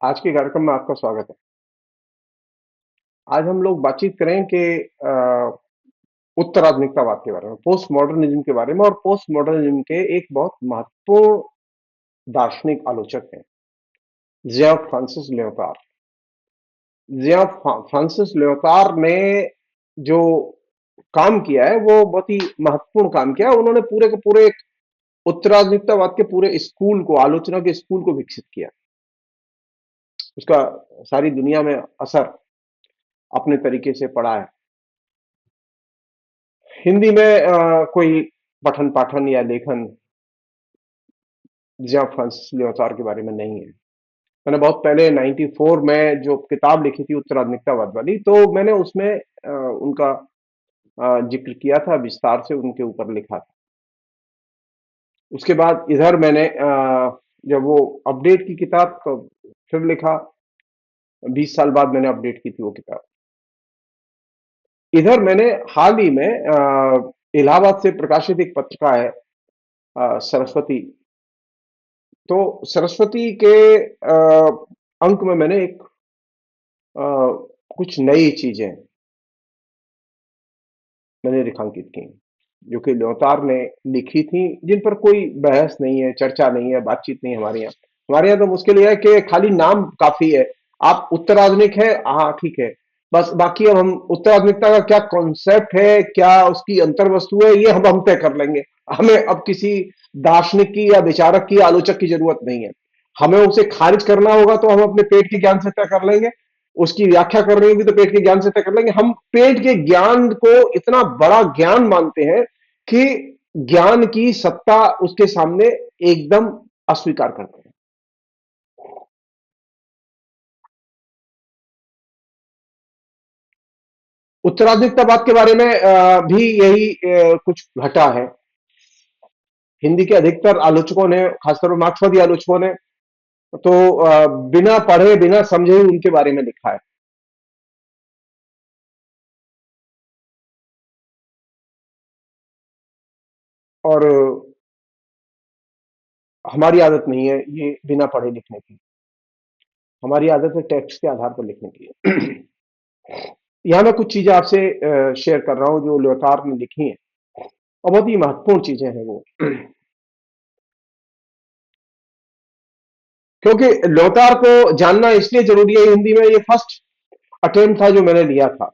आज के कार्यक्रम में आपका स्वागत है। आज हम लोग बातचीत करें कि उत्तराधुनिकतावाद के बारे में, पोस्ट मॉडर्निज्म के बारे में और पोस्ट मॉडर्निज्म के एक बहुत महत्वपूर्ण दार्शनिक आलोचक हैं, जिया फ्रांसिस लियोटार्ड। फ्रांसिस लियोटार्ड ने जो काम किया है वो बहुत ही महत्वपूर्ण काम किया है। उन्होंने पूरे के पूरे एक उत्तराधुनिकतावाद के पूरे स्कूल को, आलोचना के स्कूल को विकसित किया। उसका सारी दुनिया में असर अपने तरीके से पड़ा है। हिंदी में कोई पठन पाठन या लेखन जिया फ्रांसिस लियोटार्ड के बारे में नहीं है। मैंने बहुत पहले 94 में जो किताब लिखी थी उत्तराधुनिकतावाद वाली, तो मैंने उसमें उनका जिक्र किया था, विस्तार से उनके ऊपर लिखा था। उसके बाद इधर मैंने जब वो अपडेट की किताब, तो फिर लिखा। 20 साल बाद मैंने अपडेट की थी वो किताब। इधर मैंने हाल ही में इलाहाबाद से प्रकाशित एक पत्रिका है, सरस्वती। तो सरस्वती के अंक में मैंने एक अ, कुछ नई चीजें मैंने रेखांकित की, जो कि लियोटार्ड ने लिखी थी, जिन पर कोई बहस नहीं है, चर्चा नहीं है, बातचीत नहीं है हमारे यहाँ। हमारे यहाँ तो मुश्किल यह है कि खाली नाम काफी है। आप उत्तराधुनिक है, हाँ ठीक है, बस। बाकी अब हम उत्तराधुनिकता का क्या कॉन्सेप्ट है, क्या उसकी अंतर वस्तु है, ये हम तय कर लेंगे। हमें अब किसी दार्शनिक की या विचारक की, आलोचक की जरूरत नहीं है। हमें उसे खारिज करना होगा तो हम अपने पेट के ज्ञान से तय कर लेंगे। उसकी व्याख्या करनी होगी तो पेट के ज्ञान से तय कर लेंगे। हम पेट के ज्ञान को इतना बड़ा ज्ञान मानते हैं कि ज्ञान की सत्ता उसके सामने एकदम अस्वीकार करते हैं। उत्तराधिकतावाद के बारे में भी यही कुछ घटा है। हिंदी के अधिकतर आलोचकों ने, खासकर मार्क्सवादी आलोचकों ने, तो बिना पढ़े बिना समझे ही उनके बारे में लिखा है। और हमारी आदत नहीं है ये बिना पढ़े लिखने की। हमारी आदत है टेक्स्ट के आधार पर लिखने की। यहां मैं कुछ चीजें आपसे शेयर कर रहा हूं जो लियोटार्ड ने लिखी हैं, और बहुत ही महत्वपूर्ण चीजें हैं वो। क्योंकि लियोटार्ड को जानना इसलिए जरूरी है, हिंदी में ये फर्स्ट अटेम्प्ट था जो मैंने लिया था।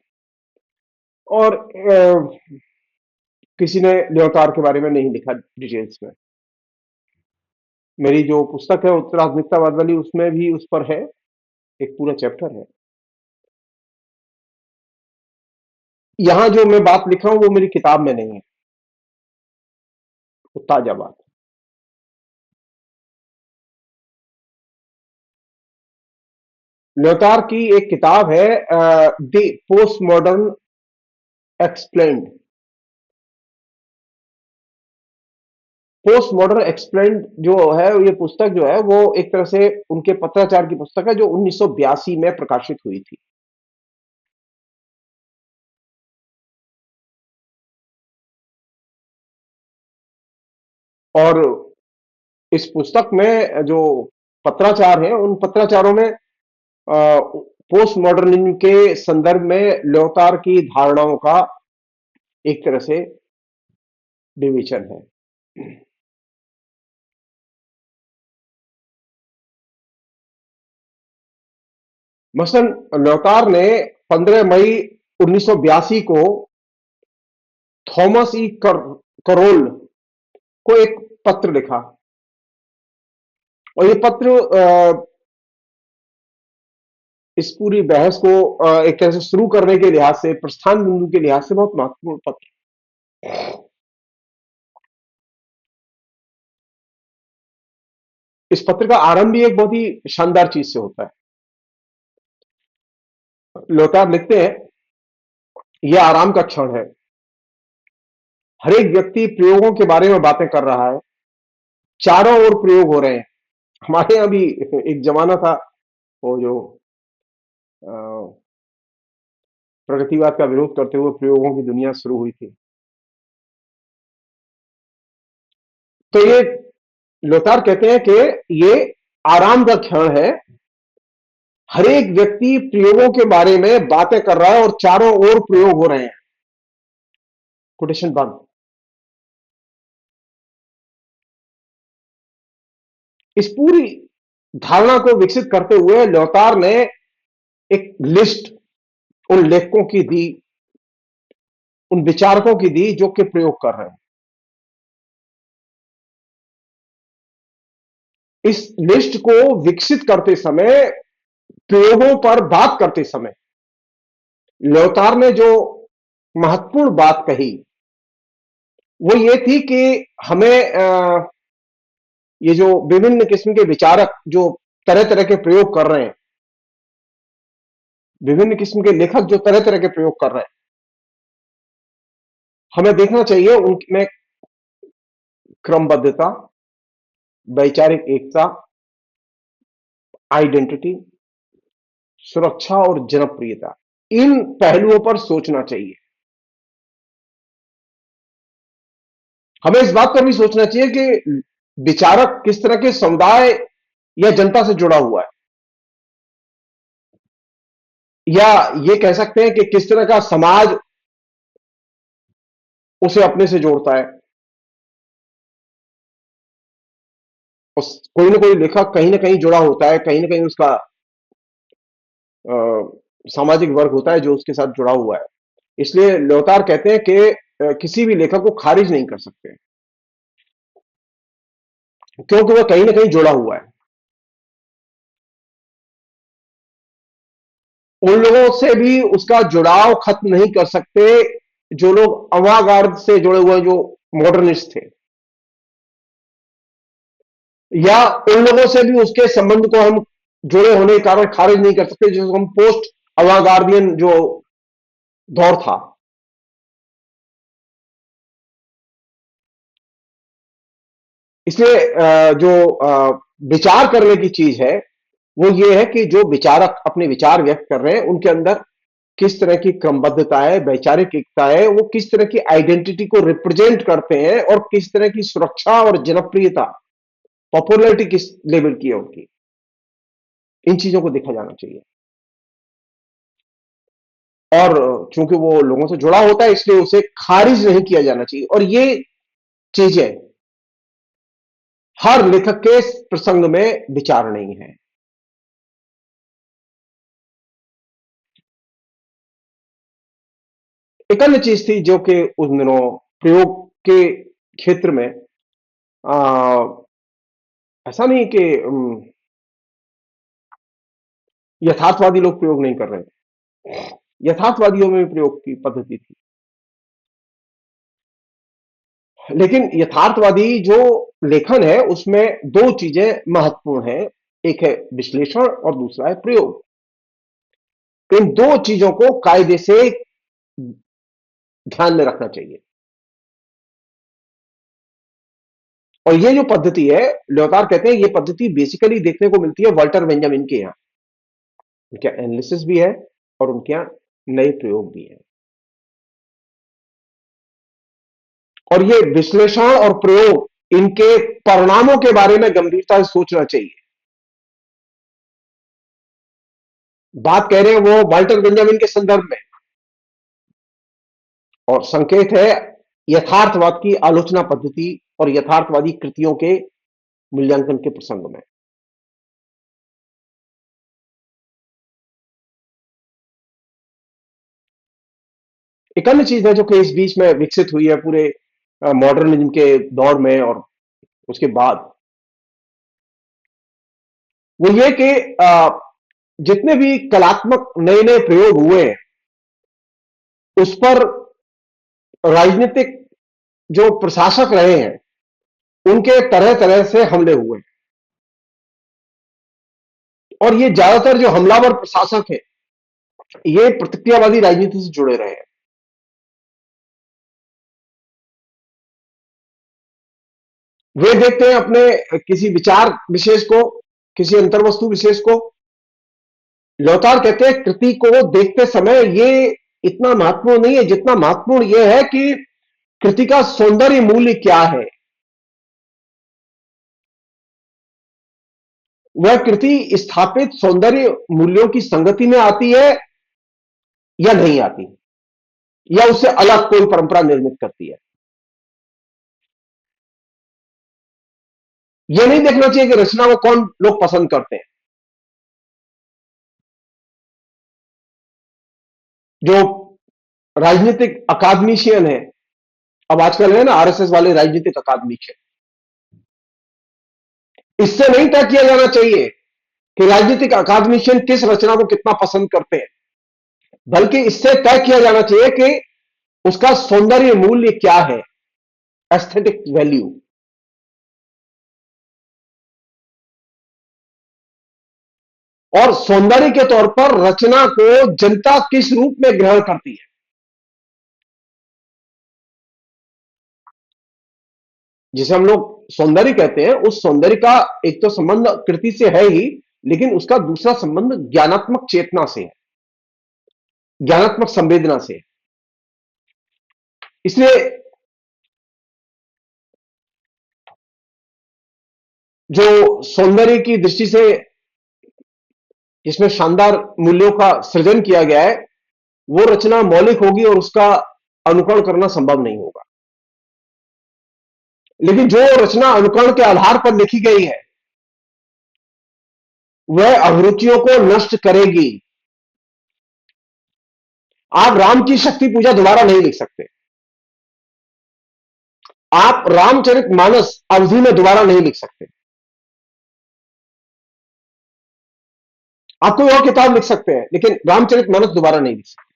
और किसी ने लियोटार्ड के बारे में नहीं लिखा डिटेल्स में। मेरी जो पुस्तक है उत्तराधुनिकतावाद वाली, उसमें भी उस पर है, एक पूरा चैप्टर है। यहां जो मैं बात लिख रहा हूं वो मेरी किताब में नहीं है, वो ताजा बात। लियोटार्ड की एक किताब है, the post modern explained. Post modern explained जो है, ये पुस्तक जो है वो एक तरह से उनके पत्राचार की पुस्तक है, जो 1982 में प्रकाशित हुई थी। और इस पुस्तक में जो पत्राचार हैं, उन पत्राचारों में पोस्ट मॉडर्निज्म के संदर्भ में लियोटार्ड की धारणाओं का एक तरह से विवेचन है। मसलन लियोटार्ड ने 15 मई 1982 को थॉमस ई करोल को एक पत्र लिखा। और ये पत्र इस पूरी बहस को एक तरह से शुरू करने के लिहाज से, प्रस्थान बिंदु के लिहाज से बहुत महत्वपूर्ण पत्र। इस पत्र का आरंभ भी एक बहुत ही शानदार चीज से होता है। लियोटार्ड लिखते हैं, यह आराम का क्षण है। हर एक व्यक्ति प्रयोगों के बारे में बातें कर रहा है। चारों ओर प्रयोग हो रहे हैं। हमारे यहां भी एक जमाना था, वो जो अ, प्रगतिवाद का विरोध करते हुए प्रयोगों की दुनिया शुरू हुई थी। तो ये लियोटार्ड कहते हैं कि ये आराम का क्षण है। हर एक व्यक्ति प्रयोगों के बारे में बातें कर रहा है और चारों ओर प्रयोग हो रहे हैं। कोटेशन बंद। इस पूरी धारणा को विकसित करते हुए ल्योतार ने एक लिस्ट उन लेखकों की दी, उन विचारकों की दी जो कि प्रयोग कर रहे हैं। इस लिस्ट को विकसित करते समय, प्रयोगों पर बात करते समय ल्योतार ने जो महत्वपूर्ण बात कही वो ये थी कि हमें ये जो विभिन्न किस्म के विचारक जो तरह तरह के प्रयोग कर रहे हैं, विभिन्न किस्म के लेखक जो तरह तरह के प्रयोग कर रहे हैं, हमें देखना चाहिए उनमें क्रमबद्धता, वैचारिक एकता, आइडेंटिटी, सुरक्षा और जनप्रियता, इन पहलुओं पर सोचना चाहिए। हमें इस बात पर भी सोचना चाहिए कि विचारक किस तरह के समुदाय या जनता से जुड़ा हुआ है, या ये कह सकते हैं कि किस तरह का समाज उसे अपने से जोड़ता है। उस कोई ना कोई लेखक कहीं ना कहीं जुड़ा होता है, कहीं ना कहीं उसका अ, सामाजिक वर्ग होता है जो उसके साथ जुड़ा हुआ है। इसलिए ल्योतार कहते हैं कि किसी भी लेखक को खारिज नहीं कर सकते क्योंकि वह कहीं ना कहीं जुड़ा हुआ है। उन लोगों से भी उसका जुड़ाव खत्म नहीं कर सकते जो लोग अवागार्द से जुड़े हुए हैं, जो मॉडर्निस्ट थे, या उन लोगों से भी उसके संबंध को हम जुड़े होने के कारण खारिज नहीं कर सकते जिसको हम पोस्ट अवागार्दियन जो दौर था। इसलिए जो विचार करने की चीज है वो ये है कि जो विचारक अपने विचार व्यक्त कर रहे हैं उनके अंदर किस तरह की क्रमबद्धता है, वैचारिक एकता है, वो किस तरह की आइडेंटिटी को रिप्रेजेंट करते हैं और किस तरह की सुरक्षा और जनप्रियता, पॉपुलैरिटी किस लेवल की है उनकी, इन चीजों को देखा जाना चाहिए। और चूंकि वो लोगों से जुड़ा होता है इसलिए उसे खारिज नहीं किया जाना चाहिए। और ये चीजें हर लेखक के प्रसंग में विचार नहीं है। एक अन्य चीज थी जो कि उन दिनों प्रयोग के क्षेत्र में आ, ऐसा नहीं कि यथार्थवादी लोग प्रयोग नहीं कर रहे थे, यथार्थवादियों में भी प्रयोग की पद्धति थी, लेकिन यथार्थवादी जो लेखन है उसमें दो चीजें महत्वपूर्ण हैं, एक है विश्लेषण और दूसरा है प्रयोग। इन दो चीजों को कायदे से ध्यान में रखना चाहिए। और ये जो पद्धति है, ल्योतार कहते हैं ये पद्धति बेसिकली देखने को मिलती है वाल्टर बेंजामिन के यहां। उनके एनालिसिस भी है और उनके यहां नए प्रयोग भी है। और ये विश्लेषण और प्रयोग, इनके परिणामों के बारे में गंभीरता से सोचना चाहिए। बात कह रहे हैं वो वाल्टर बेंजामिन के संदर्भ में, और संकेत है यथार्थवाद की आलोचना पद्धति और यथार्थवादी कृतियों के मूल्यांकन के प्रसंग में। एक अन्य चीज है जो कि इस बीच में विकसित हुई है पूरे मॉडर्निज्म के दौर में और उसके बाद, वो ये कि जितने भी कलात्मक नए नए प्रयोग हुए हैं उस पर राजनीतिक जो प्रशासक रहे हैं उनके तरह तरह से हमले हुए। और ये ज्यादातर जो हमलावर प्रशासक है ये प्रतिक्रियावादी राजनीति से जुड़े रहे हैं। वे देखते हैं अपने किसी विचार विशेष को, किसी अंतर्वस्तु विशेष को। ल्योतार कहते हैं कृति को देखते समय ये इतना महत्वपूर्ण नहीं है जितना महत्वपूर्ण यह है कि कृति का सौंदर्य मूल्य क्या है। वह कृति स्थापित सौंदर्य मूल्यों की संगति में आती है या नहीं आती, या उससे अलग कोई परंपरा निर्मित करती है। यह नहीं देखना चाहिए कि रचना को कौन लोग पसंद करते हैं। जो राजनीतिक अकादमिशियन है, अब आजकल है ना आरएसएस वाले राजनीतिक अकादमिशियन, इससे नहीं तय किया जाना चाहिए कि राजनीतिक अकादमिशियन किस रचना को कितना पसंद करते हैं, बल्कि इससे तय किया जाना चाहिए कि उसका सौंदर्य मूल्य क्या है, एस्थेटिक वैल्यू। और सौंदर्य के तौर पर रचना को जनता किस रूप में ग्रहण करती है। जिसे हम लोग सौंदर्य कहते हैं, उस सौंदर्य का एक तो संबंध कृति से है ही, लेकिन उसका दूसरा संबंध ज्ञानात्मक चेतना से है, ज्ञानात्मक संवेदना से है। इसलिए जो सौंदर्य की दृष्टि से जिसमें शानदार मूल्यों का सृजन किया गया है, वो रचना मौलिक होगी और उसका अनुकरण करना संभव नहीं होगा। लेकिन जो रचना अनुकरण के आधार पर लिखी गई है, वह अभिरुचियों को नष्ट करेगी। आप राम की शक्ति पूजा दोबारा नहीं लिख सकते। आप रामचरित मानस अवधि में दोबारा नहीं लिख सकते। आप कोई और किताब लिख सकते हैं, लेकिन रामचरित मानस दोबारा नहीं लिख सकते।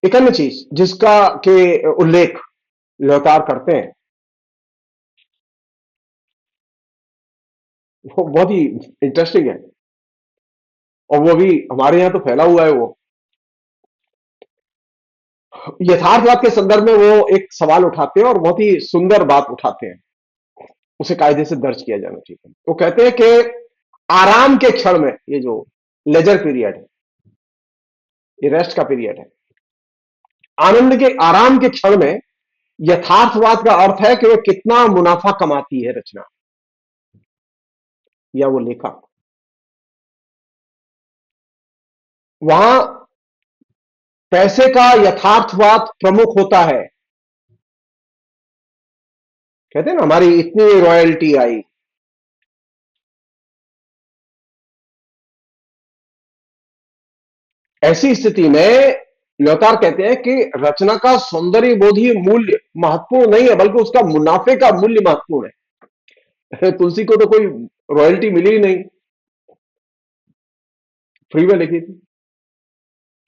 एक अन्य चीज जिसका के उल्लेख लगातार करते हैं, वो बहुत ही इंटरेस्टिंग है, और वो भी हमारे यहां तो फैला हुआ है। वो यथार्थवाद के संदर्भ में वो एक सवाल उठाते हैं और बहुत ही सुंदर बात उठाते हैं, उसे कायदे से दर्ज किया जाना चाहिए। वो कहते हैं कि आराम के क्षण में, ये जो लेजर पीरियड है, ये रेस्ट का पीरियड है, आनंद के आराम के क्षण में यथार्थवाद का अर्थ है कि वह कितना मुनाफा कमाती है रचना या वो लेखक। वहां पैसे का यथार्थवाद प्रमुख होता है। कहते हैं ना, हमारी इतनी रॉयल्टी आई। ऐसी स्थिति में ल्योतार कहते हैं कि रचना का सौंदर्य बोधी मूल्य महत्वपूर्ण नहीं है, बल्कि उसका मुनाफे का मूल्य महत्वपूर्ण है। तुलसी को तो कोई रॉयल्टी मिली ही नहीं, फ्री में लिखी थी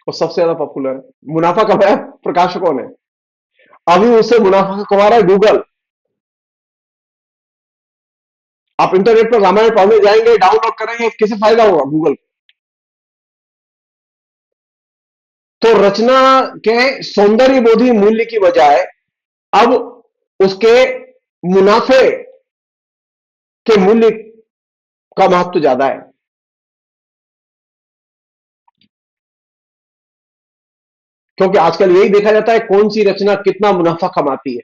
और सबसे ज्यादा पॉपुलर है। मुनाफा कमाया प्रकाशकों ने, अभी उससे मुनाफा कमा रहा है गूगल। आप इंटरनेट पर रामायण पढ़ने जाएंगे, डाउनलोड करेंगे, किसे फायदा होगा? गूगल। तो रचना के सौंदर्य बोधी मूल्य की बजाय अब उसके मुनाफे के मूल्य का महत्व ज्यादा है। क्योंकि आजकल यही देखा जाता है कौन सी रचना कितना मुनाफा कमाती है।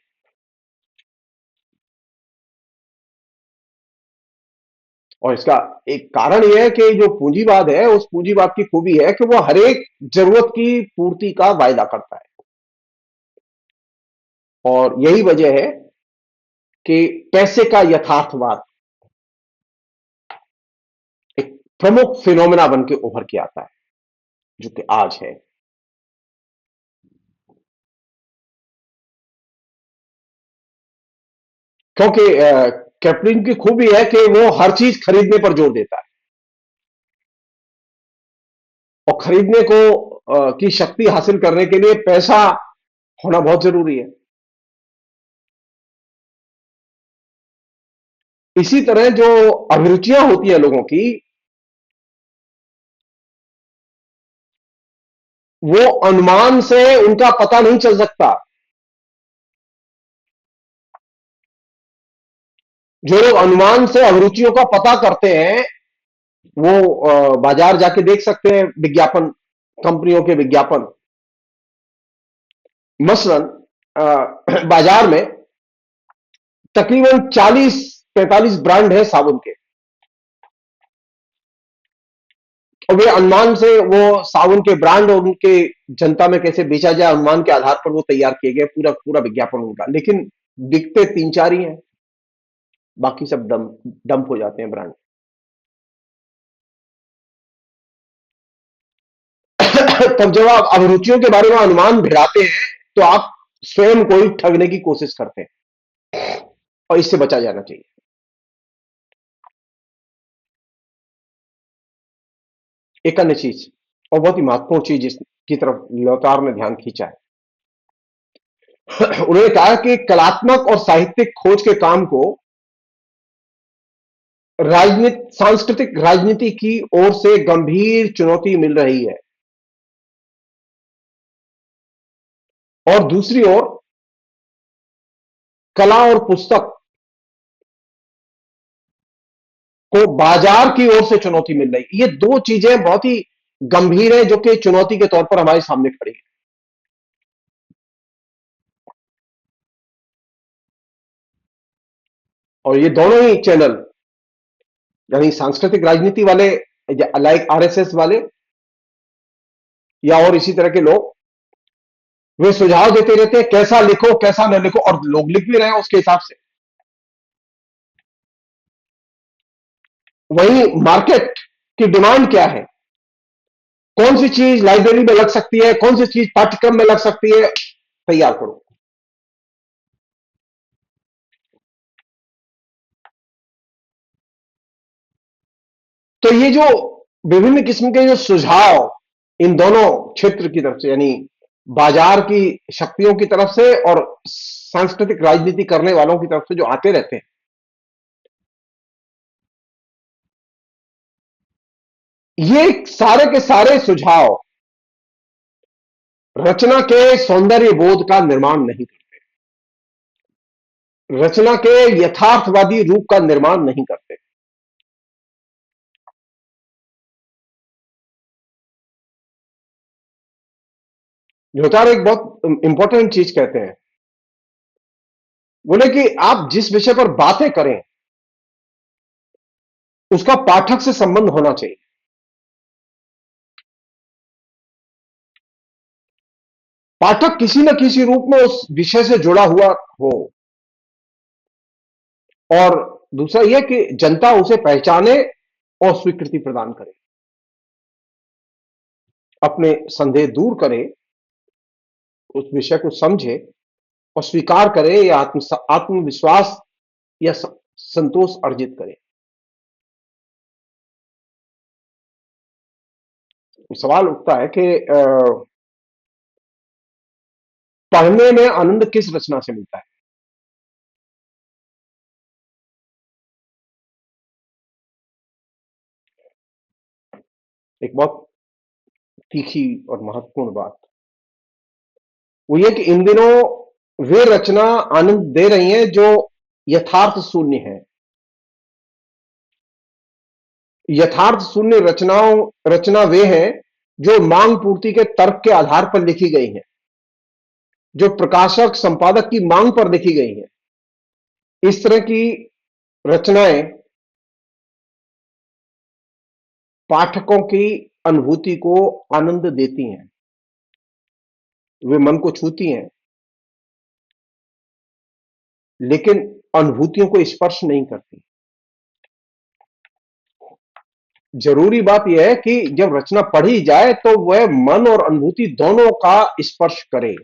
और इसका एक कारण यह है कि जो पूंजीवाद है, उस पूंजीवाद की खूबी है कि वो हर एक जरूरत की पूर्ति का वायदा करता है। और यही वजह है कि पैसे का यथार्थवाद एक प्रमुख फिनोमेना बन के उभर के आता है, जो कि आज है। क्योंकि कैपलिन की खूबी है कि वो हर चीज खरीदने पर जोर देता है, और खरीदने को की शक्ति हासिल करने के लिए पैसा होना बहुत जरूरी है। इसी तरह जो अभिरुचियां होती है लोगों की, वो अनुमान से उनका पता नहीं चल सकता। जो लोग अनुमान से अभिरुचियों का पता करते हैं, वो बाजार जाके देख सकते हैं विज्ञापन, कंपनियों के विज्ञापन। मसलन बाजार में तकरीबन 40-45 ब्रांड है साबुन के। और वे अनुमान से वो साबुन के ब्रांड और उनके जनता में कैसे बेचा जाए अनुमान के आधार पर वो तैयार किए गए, पूरा पूरा विज्ञापन उनका। लेकिन दिखते तीन चार ही हैं, बाकी सब डंप हो जाते हैं ब्रांड। तब जब आप अभिरुचियों के बारे में अनुमान भिड़ाते हैं तो आप स्वयं को ही ठगने की कोशिश करते हैं, और इससे बचा जाना चाहिए। एक अन्य चीज, और बहुत ही महत्वपूर्ण चीज जिसकी तरफ लौतार ने ध्यान खींचा है, उन्होंने कहा कि कलात्मक और साहित्यिक खोज के काम को राजनीति सांस्कृतिक राजनीति की ओर से गंभीर चुनौती मिल रही है, और दूसरी ओर कला और पुस्तक को बाजार की ओर से चुनौती मिल रही। ये दो चीजें बहुत ही गंभीर है जो कि चुनौती के तौर पर हमारे सामने खड़ी है। और ये दोनों ही चैनल, यानी सांस्कृतिक राजनीति वाले, लाइक आरएसएस वाले या और इसी तरह के लोग, वे सुझाव देते रहते हैं कैसा लिखो कैसा न लिखो, और लोग लिख भी रहे हैं उसके हिसाब से। वही मार्केट की डिमांड क्या है, कौन सी चीज लाइब्रेरी में लग सकती है, कौन सी चीज पाठ्यक्रम में लग सकती है, तैयार करो। तो ये जो विभिन्न किस्म के जो सुझाव इन दोनों क्षेत्र की तरफ से, यानी बाजार की शक्तियों की तरफ से और सांस्कृतिक राजनीति करने वालों की तरफ से जो आते रहते हैं, ये सारे के सारे सुझाव रचना के सौंदर्य बोध का निर्माण नहीं करते, रचना के यथार्थवादी रूप का निर्माण नहीं करते। जोतार एक बहुत इंपॉर्टेंट चीज कहते हैं, बोले कि आप जिस विषय पर बातें करें उसका पाठक से संबंध होना चाहिए। पाठक किसी न किसी रूप में उस विषय से जुड़ा हुआ हो, और दूसरा यह कि जनता उसे पहचाने और स्वीकृति प्रदान करे, अपने संदेह दूर करे, उस विषय को समझे और स्वीकार करे, या आत्मविश्वास या संतोष अर्जित करे। सवाल उठता है कि पढ़ने में आनंद किस रचना से मिलता है। एक बहुत तीखी और महत्वपूर्ण बात वो ये कि इन दिनों वे रचना आनंद दे रही हैं जो यथार्थ शून्य है। यथार्थ शून्य रचना वे हैं जो मांग पूर्ति के तर्क के आधार पर लिखी गई हैं, जो प्रकाशक संपादक की मांग पर लिखी गई हैं। इस तरह की रचनाएं पाठकों की अनुभूति को आनंद देती हैं, वे मन को छूती हैं, लेकिन अनुभूतियों को स्पर्श नहीं करती। जरूरी बात यह है कि जब रचना पढ़ी जाए तो वह मन और अनुभूति दोनों का स्पर्श करे।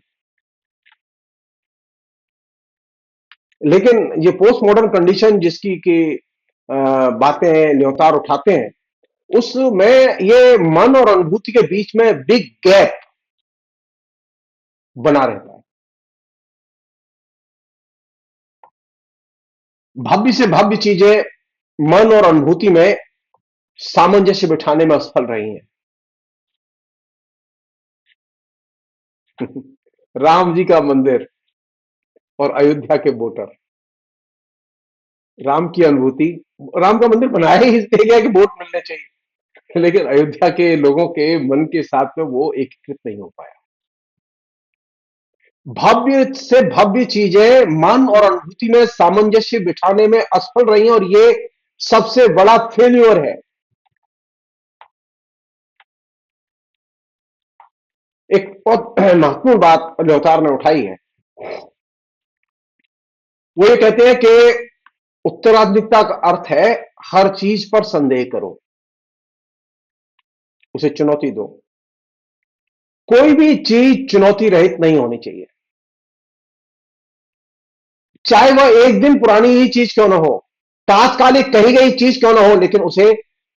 लेकिन ये पोस्ट मॉडर्न कंडीशन जिसकी की बातें ल्योतार उठाते हैं, उसमें ये मन और अनुभूति के बीच में बिग गैप बना रहता है। भव्य से भव्य चीजें मन और अनुभूति में सामंजस्य बिठाने में असफल रही हैं। राम जी का मंदिर और अयोध्या के वोटर, राम की अनुभूति, राम का मंदिर बनाया ही इसलिए गया कि वोट मिलने चाहिए, लेकिन अयोध्या के लोगों के मन के साथ में वो एकीकृत नहीं हो पाया। भव्य से भव्य चीजें मन और अनुभूति में सामंजस्य बिठाने में असफल रही हैं, और ये सबसे बड़ा फेल्योर है। एक बहुत महत्वपूर्ण बात ल्योतार ने उठाई है। वो ये कहते हैं कि उत्तराधुनिकता का अर्थ है हर चीज पर संदेह करो, उसे चुनौती दो। कोई भी चीज चुनौती रहित नहीं होनी चाहिए, चाहे वह एक दिन पुरानी ही चीज क्यों ना हो, तात्कालिक कही गई चीज क्यों ना हो, लेकिन उसे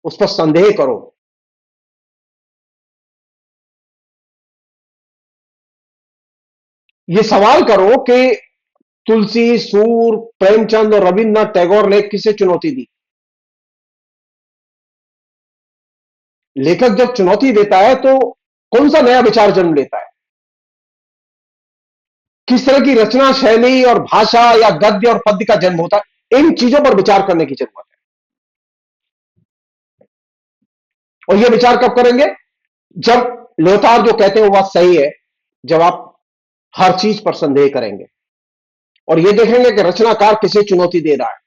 उस पर संदेह करो। ये सवाल करो कि तुलसी, सूर, प्रेमचंद और रविन्द्रनाथ टैगोर ने किसे चुनौती दी। लेखक जब चुनौती देता है तो कौन सा नया विचार जन्म लेता है, किस तरह की रचना शैली और भाषा या गद्य और पद्य का जन्म होता है, इन चीजों पर विचार करने की जरूरत है। और यह विचार कब करेंगे, जब ल्योतार जो कहते हैं वो बात सही है, जब आप हर चीज पर संदेह करेंगे और यह देखेंगे कि रचनाकार किसे चुनौती दे रहा है।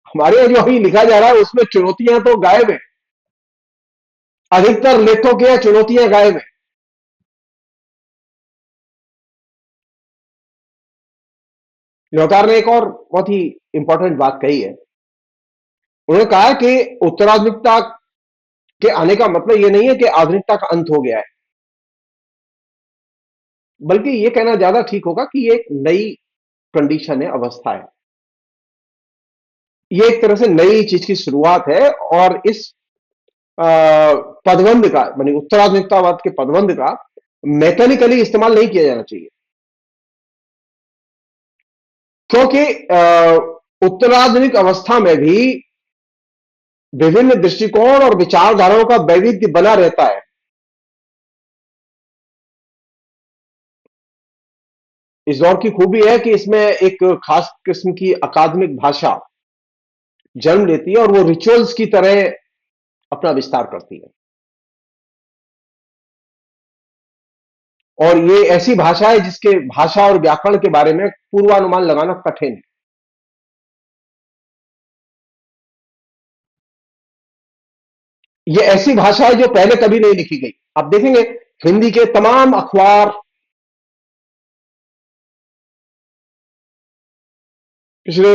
हमारे यहां जो अभी लिखा जा रहा है उसमें चुनौतियां तो गायब है, अधिकतर लेखों की चुनौतियां गायब है। ल्योतार ने एक और बहुत ही इंपॉर्टेंट बात कही है। उन्होंने कहा है कि उत्तराधुनिकता के आने का मतलब यह नहीं है कि आधुनिकता का अंत हो गया है, बल्कि यह कहना ज्यादा ठीक होगा कि यह एक नई कंडीशन है, अवस्था है। यह एक तरह से नई चीज की शुरुआत है, और इस अ, पदबंध का, मानी उत्तराधुनिकतावाद के पदबंध का मैकेनिकली इस्तेमाल नहीं किया जाना चाहिए, क्योंकि उत्तराधुनिक अवस्था में भी विभिन्न दृष्टिकोण और विचारधाराओं का वैविध्य बना रहता है। इस दौर की खूबी है कि इसमें एक खास किस्म की अकादमिक भाषा जन्म लेती है और वो रिचुअल्स की तरह अपना विस्तार करती है। और ये ऐसी भाषा है जिसके भाषा और व्याकरण के बारे में पूर्वानुमान लगाना कठिन है। ये ऐसी भाषा है जो पहले कभी नहीं लिखी गई। आप देखेंगे हिंदी के तमाम अखबार पिछले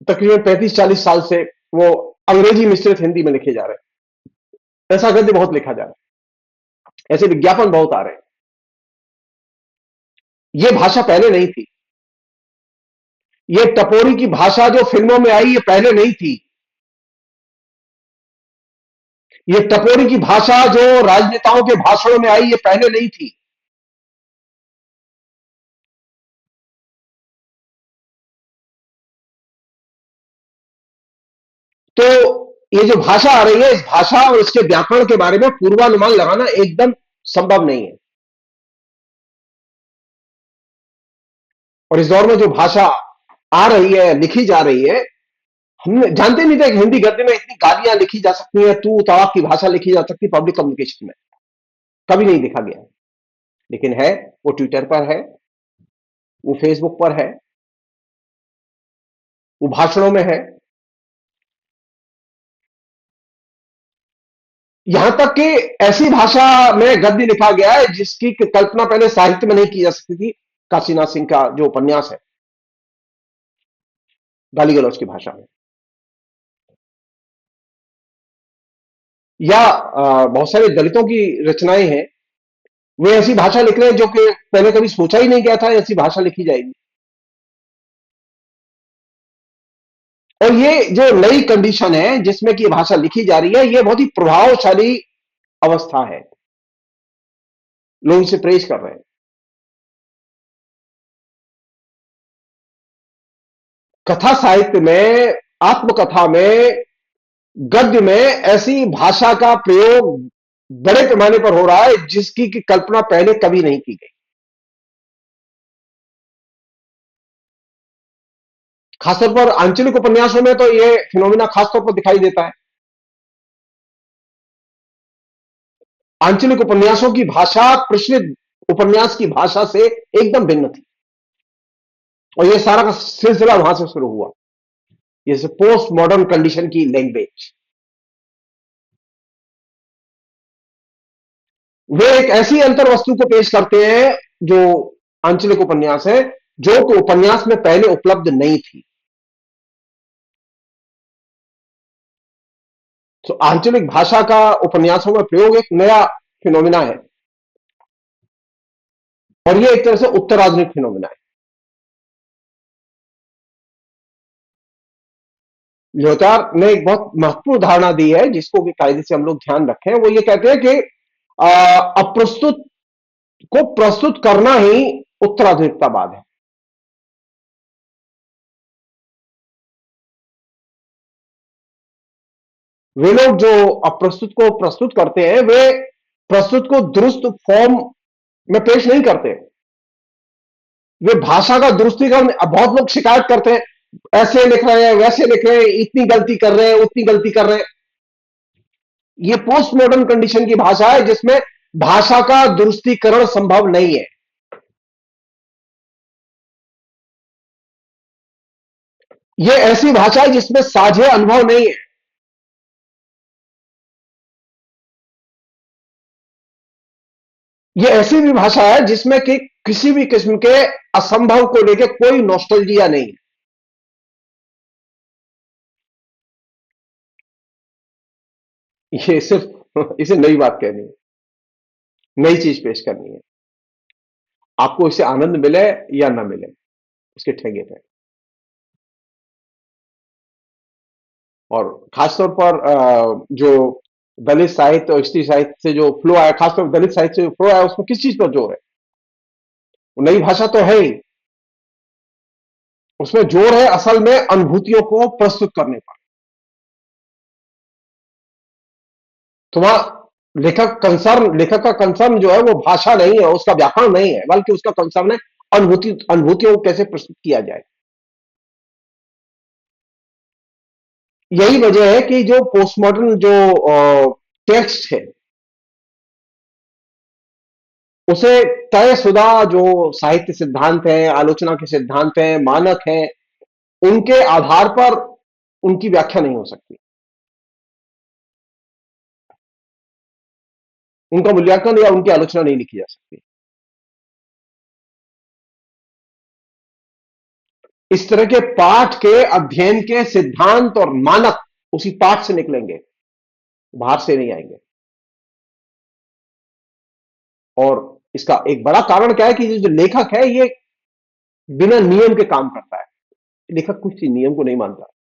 तकरीबन 35-40 साल से वो अंग्रेजी मिश्रित हिंदी में लिखे जा रहे हैं। ऐसा गद्य बहुत लिखा जा रहा है, ऐसे विज्ञापन बहुत आ रहे हैं। ये भाषा पहले नहीं थी। ये टपोरी की भाषा जो फिल्मों में आई, ये पहले नहीं थी। ये टपोरी की भाषा जो राजनेताओं के भाषणों में आई, ये पहले नहीं थी। तो ये जो भाषा आ रही है, इस भाषा और इसके व्याकरण के बारे में पूर्वानुमान लगाना एकदम संभव नहीं है। और इस दौर में जो भाषा आ रही है, लिखी जा रही है, हम जानते नहीं थे कि हिंदी गद्य में इतनी गालियां लिखी जा सकती हैं, तू तड़ाक की भाषा लिखी जा सकती पब्लिक कम्युनिकेशन में। कभी नहीं देखा गया, लेकिन है। वो ट्विटर पर है, वो फेसबुक पर है, वो भाषणों में है। यहां तक कि ऐसी भाषा में गद्य लिखा गया है जिसकी कल्पना पहले साहित्य में नहीं की जा सकती थी। काशीनाथ सिंह का जो उपन्यास है, गाली गलौज की भाषा में। या बहुत सारे दलितों की रचनाएं हैं, वे ऐसी भाषा लिख रहे हैं जो कि पहले कभी सोचा ही नहीं गया था ऐसी भाषा लिखी जाएगी। और ये जो नई कंडीशन है जिसमें कि ये भाषा लिखी जा रही है, ये बहुत ही प्रभावशाली अवस्था है। लोग इसे प्रेज कर रहे हैं। कथा साहित्य में, आत्मकथा में, गद्य में ऐसी भाषा का प्रयोग बड़े पैमाने पर हो रहा है जिसकी की कल्पना पहले कभी नहीं की गई। खासतौर पर आंचलिक उपन्यासों में तो यह फिनोमिना खासतौर पर दिखाई देता है। आंचलिक उपन्यासों की भाषा प्रचलित उपन्यास की भाषा से एकदम भिन्न थी। और ये सारा का सिलसिला वहां से शुरू हुआ, जैसे पोस्ट मॉडर्न कंडीशन की लैंग्वेज। वे एक ऐसी अंतर वस्तु को पेश करते हैं जो आंचलिक उपन्यास है, जो कि उपन्यास में पहले उपलब्ध नहीं थी। तो आंचलिक भाषा का उपन्यासों में प्रयोग एक नया फिनोमिना है, और ये एक तरह से उत्तर आधुनिक फिनोमिना है। लियोटार्ड ने एक बहुत महत्वपूर्ण धारणा दी है, जिसको कि कायदे से हम लोग ध्यान रखें। वो ये कहते हैं कि अप्रस्तुत को प्रस्तुत करना ही उत्तराधुनिकतावाद है। वे लोग जो अप्रस्तुत को प्रस्तुत करते हैं, वे प्रस्तुत को दुरुस्त फॉर्म में पेश नहीं करते। वे भाषा का दुरुस्तीकरण, अब बहुत लोग शिकायत करते हैं, ऐसे लिख रहे हैं, वैसे लिख रहे हैं, इतनी गलती कर रहे हैं, उतनी गलती कर रहे हैं। ये पोस्ट मॉडर्न कंडीशन की भाषा है, जिसमें भाषा का दुरुस्तीकरण संभव नहीं है। ये ऐसी भाषा है जिसमें साझे अनुभव नहीं है। ये ऐसी भी भाषा है जिसमें कि किसी भी किस्म के असंभव को लेकर कोई नॉस्टैल्जिया नहीं है। ये सिर्फ इसे नई बात कहनी है, नई चीज पेश करनी है। आपको इससे आनंद मिले या ना मिले, उसके ठेंगे पे। और खासतौर पर जो दलित साहित्य और स्त्री साहित्य से जो फ्लो आया, खासतौर पर दलित साहित्य से जो फ्लो आया, उसमें किस चीज पर जोर है? वो नई भाषा तो है ही, उसमें जोर है असल में अनुभूतियों को प्रस्तुत करने पर। तो वहां लेखक का कंसर्न जो है वो भाषा नहीं है, उसका व्याकरण नहीं है, बल्कि उसका कंसर्न है अनुभूतियों को कैसे प्रस्तुत किया जाए। यही वजह है कि जो पोस्ट मॉडर्न जो टेक्स्ट है, उसे तयशुदा जो साहित्य सिद्धांत हैं, आलोचना के सिद्धांत हैं, मानक हैं, उनके आधार पर उनकी व्याख्या नहीं हो सकती, उनका मूल्यांकन या उनकी आलोचना नहीं लिखी जा सकती। इस तरह के पाठ के अध्ययन के सिद्धांत और मानक उसी पाठ से निकलेंगे, बाहर से नहीं आएंगे। और इसका एक बड़ा कारण क्या है कि जो लेखक है, ये बिना नियम के काम करता है। लेखक कुछ नियम को नहीं मानता,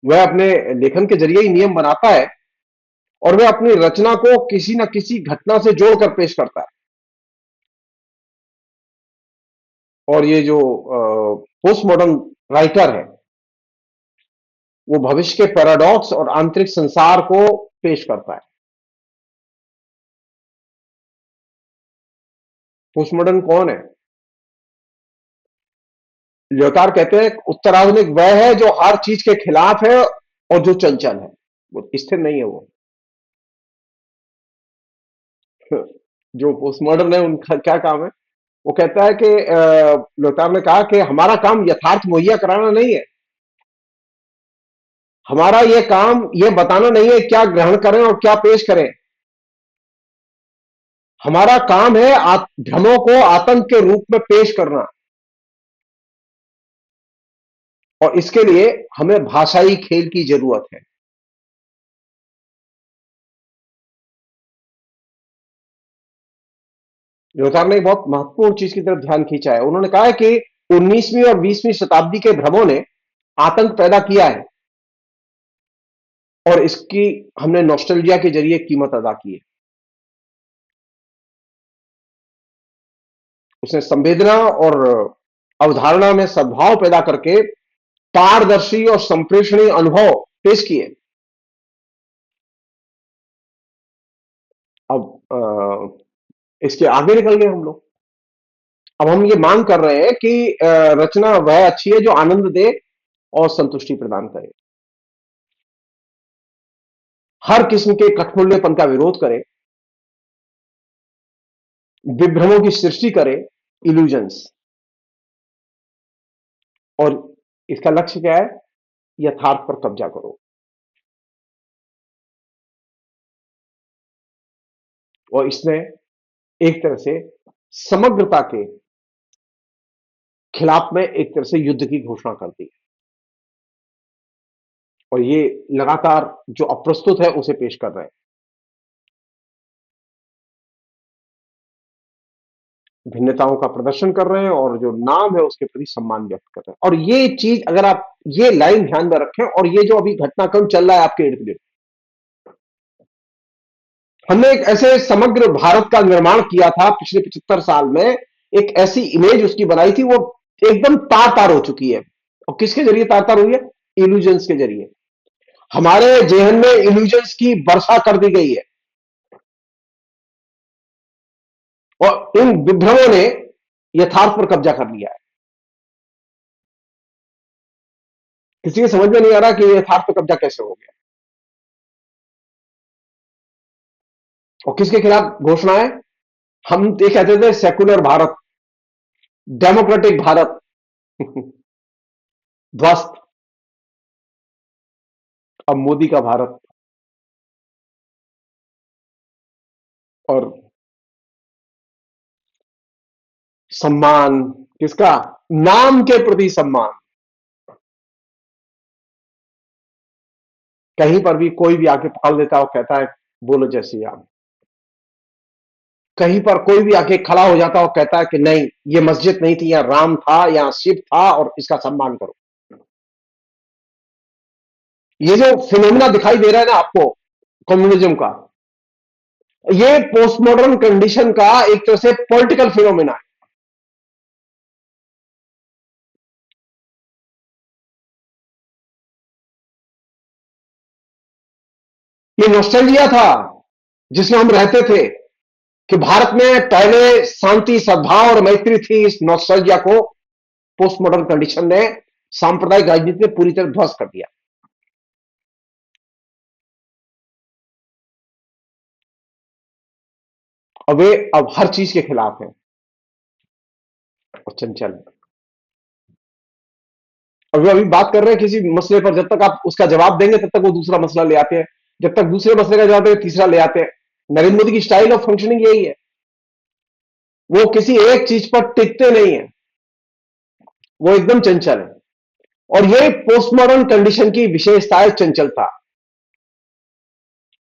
वह अपने लेखन के जरिए ही नियम बनाता है, और वह अपनी रचना को किसी न किसी घटना से जोड़कर पेश करता है। और ये जो पोस्ट मॉडर्न राइटर है, वो भविष्य के पैराडॉक्स और आंतरिक संसार को पेश करता है। पोस्ट मॉडर्न कौन है? ल्योटार कहते हैं उत्तराधुनिक वह है जो हर चीज के खिलाफ है और जो चंचल है, वो स्थिर नहीं है। वो जो पोस्ट मॉडर्न है, उनका क्या काम है? वो कहता है कि ल्योटार ने कहा कि हमारा काम यथार्थ मुहैया कराना नहीं है, हमारा यह काम यह बताना नहीं है क्या ग्रहण करें और क्या पेश करें। हमारा काम है भ्रमों को आतंक के रूप में पेश करना, और इसके लिए हमें भाषाई खेल की जरूरत है। ल्योटार ने एक बहुत महत्वपूर्ण चीज की तरफ ध्यान खींचा है। उन्होंने कहा है कि 19वीं और 20वीं शताब्दी के भ्रमों ने आतंक पैदा किया है, और इसकी हमने नॉस्टैल्जिया के जरिए कीमत अदा की है। उसने संवेदना और अवधारणा में सद्भाव पैदा करके पारदर्शी और संप्रेषणीय अनुभव पेश किए। अब इसके आगे निकल गए हम लोग। अब हम ये मांग कर रहे हैं कि रचना वह अच्छी है जो आनंद दे और संतुष्टि प्रदान करे, हर किस्म के कठमुल्लेपन का विरोध करे, विभ्रमों की सृष्टि करे, इल्यूजन्स। और इसका लक्ष्य क्या है? यथार्थ पर कब्जा करो। और इसने एक तरह से समग्रता के खिलाफ में एक तरह से युद्ध की घोषणा कर दी। और ये लगातार जो अप्रस्तुत है उसे पेश कर रहे हैं। भिन्नताओं का प्रदर्शन कर रहे हैं और जो नाम है उसके प्रति सम्मान व्यक्त कर रहे हैं। और ये चीज अगर आप ये लाइन ध्यान में रखें, और ये जो अभी घटनाक्रम चल रहा है आपके इर्द गिर्द, हमने एक ऐसे समग्र भारत का निर्माण किया था पिछले 75 साल में। एक ऐसी इमेज उसकी बनाई थी, वो एकदम तार तार हो चुकी है। और किसके जरिए तार तार हुई है? इल्यूजन्स के जरिए। हमारे जेहन में इल्यूजन्स की वर्षा कर दी गई है, और इन विभ्रमों ने यथार्थ पर कब्जा कर लिया है। किसी के समझ में नहीं आ रहा कि ये यथार्थ पर कब्जा कैसे हो गया, और किसके खिलाफ घोषणा है? हम ये कहते थे सेकुलर भारत, डेमोक्रेटिक भारत ध्वस्त। अब मोदी का भारत। और सम्मान किसका? नाम के प्रति सम्मान। कहीं पर भी कोई भी आके पकड़ लेता है और कहता है बोलो जय श्री राम। कहीं पर कोई भी आके खड़ा हो जाता है और कहता है कि नहीं, ये मस्जिद नहीं थी, यहाँ राम था, यहाँ शिव था, और इसका सम्मान करो। ये जो फिनोमिना दिखाई दे रहा है ना आपको, कम्युनिज्म का, ये पोस्ट मॉडर्न कंडीशन का एक तरह से पॉलिटिकल फिनोमिना है। ये नॉस्टैल्जिया था जिसमें हम रहते थे, कि भारत में पहले शांति सद्भाव और मैत्री थी। इस नॉस्टैल्जिया को पोस्ट मॉडर्न कंडीशन ने सांप्रदायिक राजनीति में पूरी तरह ध्वस्त कर दिया। और वे अब हर चीज के खिलाफ हैं और चंचल है। और वे अभी बात कर रहे हैं किसी मसले पर, जब तक आप उसका जवाब देंगे तब तक वो दूसरा मसला ले आते हैं, जब तक दूसरे मसले का जवाब देंगे तीसरा ले आते हैं। नरेंद्र मोदी की स्टाइल ऑफ फंक्शनिंग यही है, वो किसी एक चीज पर टिकते नहीं है, वो एकदम चंचल है। और ये पोस्ट मॉडर्न कंडीशन की विशेषता है, चंचलता।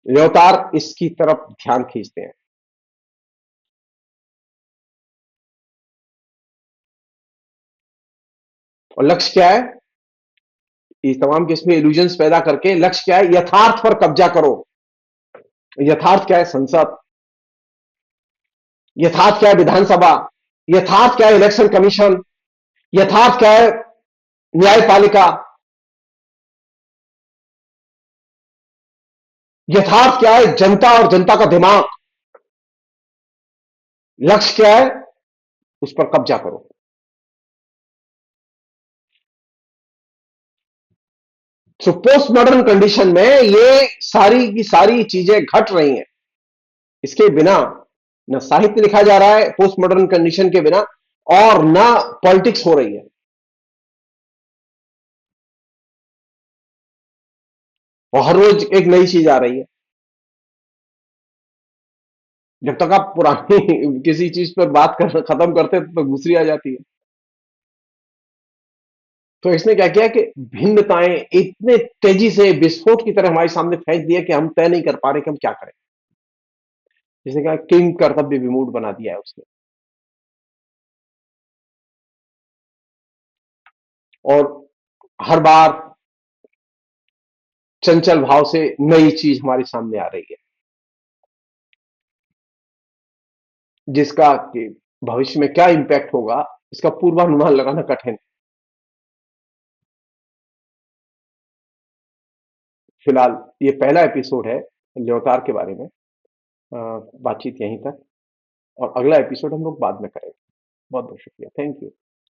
ल्योतार इसकी तरफ ध्यान खींचते हैं। और लक्ष्य क्या है? ये तमाम किस्में इल्यूजन्स पैदा करके लक्ष्य क्या है? यथार्थ पर कब्जा करो। यथार्थ क्या है? संसद। यथार्थ क्या है? विधानसभा। यथार्थ क्या है? Election commission. यथार्थ क्या है? न्यायपालिका। यथार्थ क्या है? जनता और जनता का दिमाग। लक्ष्य क्या है? उस पर कब्जा करो। सो पोस्ट मॉडर्न कंडीशन में ये सारी की सारी चीजें घट रही हैं। इसके बिना न साहित्य लिखा जा रहा है पोस्ट मॉडर्न कंडीशन के बिना, और न पॉलिटिक्स हो रही है। और हर रोज एक नई चीज आ रही है। जब तक आप पुरानी किसी चीज पर बात कर खत्म करते हैं तो दूसरी आ जाती है। तो इसने क्या किया कि भिन्नताएं इतने तेजी से विस्फोट की तरह हमारे सामने फेंक दिया कि हम तय नहीं कर पा रहे कि हम क्या करें। जिसने कहा किंग कर्तव्य विमूढ़ बना दिया है उसने। और हर बार चंचल भाव से नई चीज हमारे सामने आ रही है, जिसका कि भविष्य में क्या इंपैक्ट होगा इसका पूर्वानुमान लगाना कठिन। फिलहाल ये पहला एपिसोड है ल्योतार के बारे में। बातचीत यहीं तक, और अगला एपिसोड हम लोग बाद में करेंगे। बहुत बहुत शुक्रिया, थैंक यू।